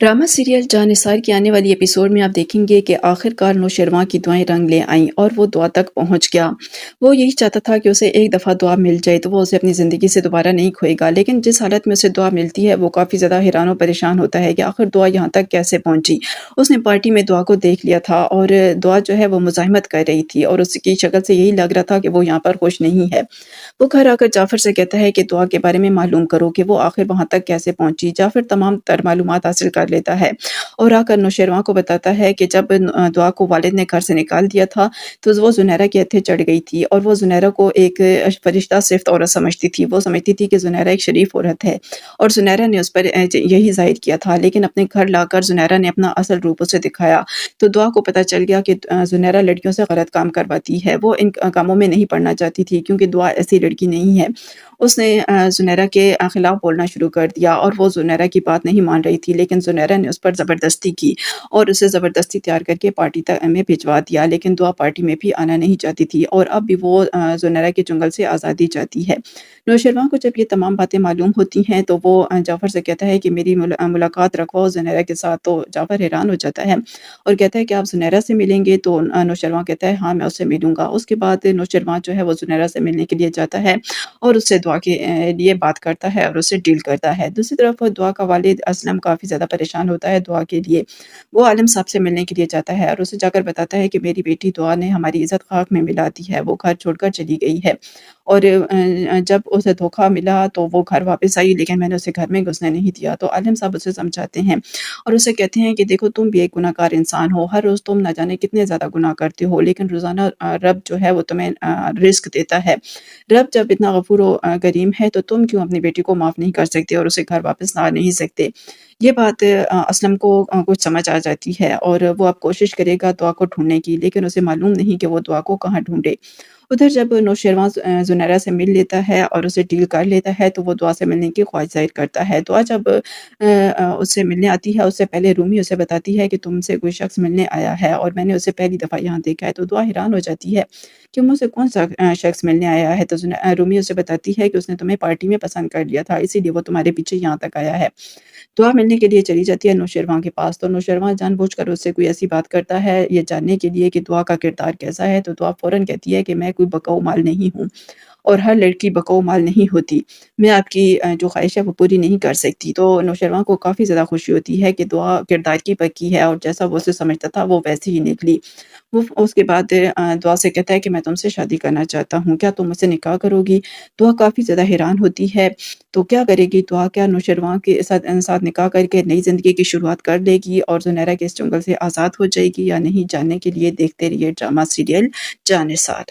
Drama serial Jannisar की आने वाली एपिसोड में आप देखेंगे कि आखिरकार नौशरवां की दुआएं रंग ले आईं और वो दुआ तक पहुंच गया। वो यही चाहता था कि उसे एक दफ़ा दुआ मिल जाए तो वो उसे अपनी ज़िंदगी से दोबारा नहीं खोएगा, लेकिन जिस हालत में उसे दुआ मिलती है वो काफ़ी ज़्यादा हैरान और परेशान होता है कि आखिर दुआ यहाँ तक कैसे पहुंची। उसने पार्टी में दुआ को देख लिया था और दुआ जो है वो मुज़ाहिमत कर रही थी और उसकी शक्ल से यही लग रहा था कि वो यहाँ पर खुश नहीं है। वो घर आकर जाफ़र से कहता है कि दुआ के बारे में मालूम करो कि वो आखिर वहाँ तक कैसे पहुँची। जाफ़र तमाम तर मालूमात हासिल कर लेता है और आकर नौशेरवां को बताता है कि जब दुआ को वालिद ने घर से निकाल दिया था, तो वो ज़ुनैरा के हत्थे चढ़ गई थी और वो ज़ुनैरा को एक फ़रिश्ता सिफ़्त औरत समझती थी। वो समझती थी कि ज़ुनैरा एक शरीफ़ औरत है और ज़ुनैरा ने उस पर यही ज़ाहिर किया था, लेकिन अपने घर लाकर ज़ुनैरा ने अपना असल रूप उसे दिखाया। तो दुआ को पता चल गया कि ज़ुनैरा लड़कियों से गलत काम करवाती है। वो इन कामों में नहीं पड़ना चाहती थी क्योंकि दुआ ऐसी लड़की नहीं है। उसने ज़ुनैरा के खिलाफ़ बोलना शुरू कर दिया और वो ज़ुनैरा की बात नहीं मान रही थी, लेकिन ज़ुनैरा ने उस पर ज़बरदस्ती की और उसे ज़बरदस्ती तैयार करके पार्टी तक में भिजवा दिया। लेकिन दुआ पार्टी में भी आना नहीं चाहती थी और अब भी वो ज़ुनैरा के चुंगल से आज़ादी चाहती है। नौशरवां को जब ये तमाम बातें मालूम होती हैं तो वो जाफ़र से कहता है कि मेरी मुलाकात रखवाओ ज़ुनैरा के साथ। तो जाफ़र हैरान हो जाता है और कहता है कि आप ज़ुनैरा से मिलेंगे? तो नौशरवां कहता है हाँ, मैं उससे मिलूँगा। उसके बाद नौशरवां जो है वो ज़ुनैरा से मिलने के लिए जाता है और उससे दुआ के लिए बात करता है और उससे डील करता है। दूसरी तरफ दुआ का वालिद असलम काफ़ी ज़्यादा परेशान होता है दुआ के लिए। वो आलिम साहब से मिलने के लिए जाता है और उसे जाकर बताता है कि मेरी बेटी दुआ ने हमारी इज़्ज़त खाक में मिला दी है, वो घर छोड़कर चली गई है और जब उसे धोखा मिला तो वो घर वापस आई, लेकिन मैंने उसे घर में घुसने नहीं दिया। तो आलिम साहब उसे समझाते हैं और उसे कहते हैं कि देखो तुम भी एक गुनहगार इंसान हो, हर रोज़ तुम ना जाने कितने ज़्यादा गुनाह करते हो, लेकिन रोज़ाना रब जो है वो तुम्हें रिज़्क देता है। रब जब इतना गफूर करीम है तो तुम क्यों अपनी बेटी को माफ़ नहीं कर सकते और उसे घर वापस ला नहीं सकते? ये बात असलम को कुछ समझ आ जाती है और वो अब कोशिश करेगा दुआ को ढूँढने की, लेकिन उसे मालूम नहीं कि वो दुआ को कहाँ ढूँढे। उधर जब नौशेरवां ज़ुनैरा से मिल लेता है और उसे डील कर लेता है तो वो दुआ से मिलने की ख्वाहिश ज़ाहिर करता है। दुआ जब उससे मिलने आती है, उससे पहले रूमी उसे बताती है कि तुमसे कोई शख्स मिलने आया है और मैंने उसे पहली दफ़ा यहाँ देखा है। तो दुआ हैरान हो जाती है कि मुझसे कौन-सा शख्स मिलने आया है? तो रूमी उसे बताती है कि उसने तुम्हें पार्टी में पसंद कर लिया था, इसीलिए वो तुम्हारे पीछे यहाँ तक आया है। दुआ मिलने के लिए चली जाती है नौशेरवां के पास, तो नौशेरवां जानबूझकर उससे कोई ऐसी बात करता है ये जानने के लिए कि दुआ का किरदार कैसा है, तो दुआ फ़ौरन कहती है कि मैं कोई बकाऊ माल नहीं हूँ और हर लड़की बकाऊ माल नहीं होती। मैं आपकी जो ख़्वाहिश है वो पूरी नहीं कर सकती। तो नौशेरवां को काफ़ी ज़्यादा खुशी होती है कि दुआ किरदार की पक्की है और जैसा वो उसे समझता था वो वैसे ही निकली। वो उसके बाद दुआ से कहता है कि मैं तुमसे शादी करना चाहता हूँ, क्या तुम मुझसे निकाह करोगी? दुआ काफ़ी ज़्यादा हैरान होती है, तो क्या करेगी दुआ? क्या नौशरवां के साथ निकाह करके नई ज़िंदगी की शुरुआत कर लेगी और ज़ुनैरा के इस चुंगल से आज़ाद हो जाएगी या नहीं? जानने के लिए देखते रहिए ड्रामा सीरियल जानिसार।